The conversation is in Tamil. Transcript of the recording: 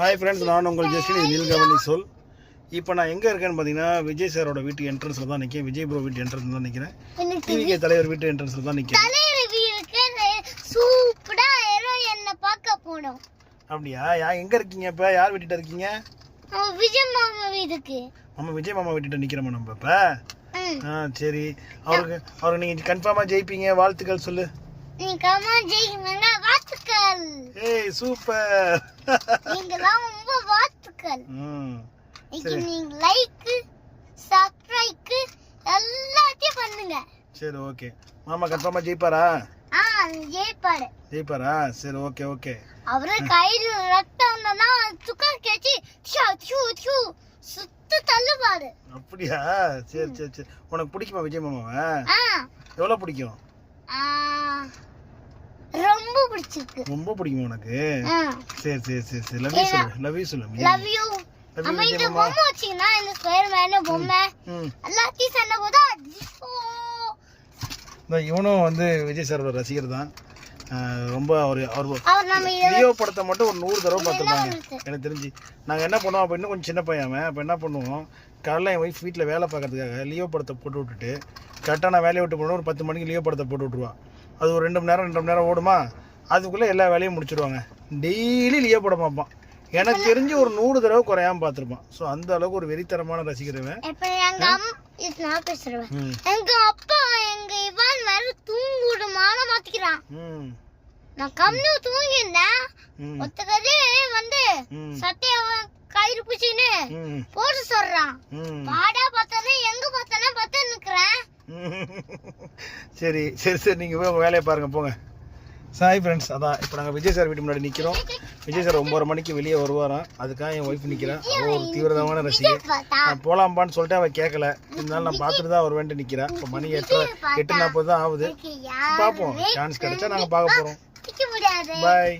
ஹாய் ஃப்ரெண்ட்ஸ், நான் உங்கள் ஜெஸ்டின் நீல்கவனி சொல். இப்போ நான் எங்கே இருக்கேன்னு பார்த்தீங்கன்னா விஜய் சாரோட வீட்டு என்ட்ரன்ஸில் தான் நிற்கிறேன். விஜய் ப்ரோ வீட்டு என்ட்ரன்ஸ் தான் நிற்கிறேன். டிவிகே தலைவர் வீட்டு என்ட்ரன்ஸில் தான் நிற்கிறேன். அப்படியா? எங்கே இருக்கீங்க இப்போ? யார் வீட்டுகிட்ட இருக்கீங்க? விஜய் மாமா வீட்டுக்கு. நம்ம விஜய் மாமா வீட்டுகிட்ட நிற்கிறோமா நம்ம இப்போ? சரி. அவருக்கு நீங்கள் கன்ஃபார்மாக ஜெயிப்பீங்க. வாழ்த்துக்கள் சொல்லு. வாழ்த்துக்கள். ஏய் சூப்பர். நீங்கலாம் ரொம்ப வாழ்த்துக்கள். நீங்க லைக் சப்ஸ்கிரைப் எல்லாத்தையும் பண்ணுங்க. சரி ஓகே. மாமா கன்ஃபார்மா ஜெயிப்பாரா? ஜெயிப்பாரா? சரி ஓகே ஓகே. அவரே கையில ரத்தம் வந்தா துக்கால் கேச்சி சுத்து தள்ளுவாரு. அப்படியா? சரி சரி சரி. உனக்கு பிடிக்குமா விஜய் மாமாவை? எவ்வளவு பிடிக்கும்? ரொம்ப பிடிச்சிருக்கு. ரொம்ப பிடிக்கும் உனக்கு? சரி சரி சரி சரி. லவ் யூ சொல்லு. லவ் யூ சொல்லு. Love you. அம்மா இந்த பொம்மை வச்சீங்கன்னா இந்த ஸ்கொயர் மேன் பொம்மை எல்லாத்தையும் சண்டை போதா. இவனும் வந்து விஜய் சாரோட ரசிகர் தான். ரொம்ப அவர் லியோ படத்தை மட்டும் ஒரு 100 தடவை பார்த்துருப்பாங்க எனக்கு தெரிஞ்சு. நாங்கள் என்ன பண்ணுவோம், அப்போ இன்னும் கொஞ்சம் சின்ன பையன். அப்போ என்ன பண்ணுவோம், காலைல என் ஒய்ஃப் வீட்டில் வேலை பார்க்கறதுக்காக லியோ படத்தை போட்டு விட்டுட்டு கரெக்டாக நான் வேலையை விட்டு போனோம். ஒரு 10 மணிக்கு லியோ படத்தை போட்டு விட்ருவான். அது ஒரு 2 மணி நேரம் ஓடுமா. அதுக்குள்ளே எல்லா வேலையும் முடிச்சிடுவாங்க. டெய்லி லியோ படம் பார்ப்பான். எனக்கு தெரிஞ்சு ஒரு 100 தடவை குறையாம பார்த்துருப்பான். ஸோ அந்த அளவுக்கு ஒரு வெறித்தரமான ரசிக்கிறவன். எங்க அப்பா எங்க இவன் வேற தூங்குடுமான மாத்திக்கிறான். நான் கம்மியா தூங்கிருந்தேன். ஒத்தகதே வந்து சட்டைய கயிறு பிடிச்சின்னு போட்டு சொல்றான். பாடா பார்த்தானே எங்க பார்த்தானே பார்த்து நிக்கிறேன். சரி சரி சரி. நீங்க போய் உங்க வேலையை பாருங்க, போங்க. சாய் ஃப்ரெண்ட்ஸ், அதான் இப்போ நாங்கள் விஜய் சார் வீட்டு முன்னாடி நிற்கிறோம். விஜய் சார் 9:30 மணிக்கு வெளியே வருவாராம். அதுக்காக என் ஒய்ஃப் நிற்கிறேன். அவள் ஒரு தீவிரமான ரசிகை. நான் போகலாம்பான்னு சொல்லிட்டு அவள் கேட்கல. இருந்தாலும் நான் பார்த்துட்டு தான் அவர் வேண்டி நிற்கிறேன். இப்போ மணி 8:40 தான் ஆகுது. பார்ப்போம், சான்ஸ் கிடைச்சா நாங்கள் பார்க்க போகிறோம். பாய்.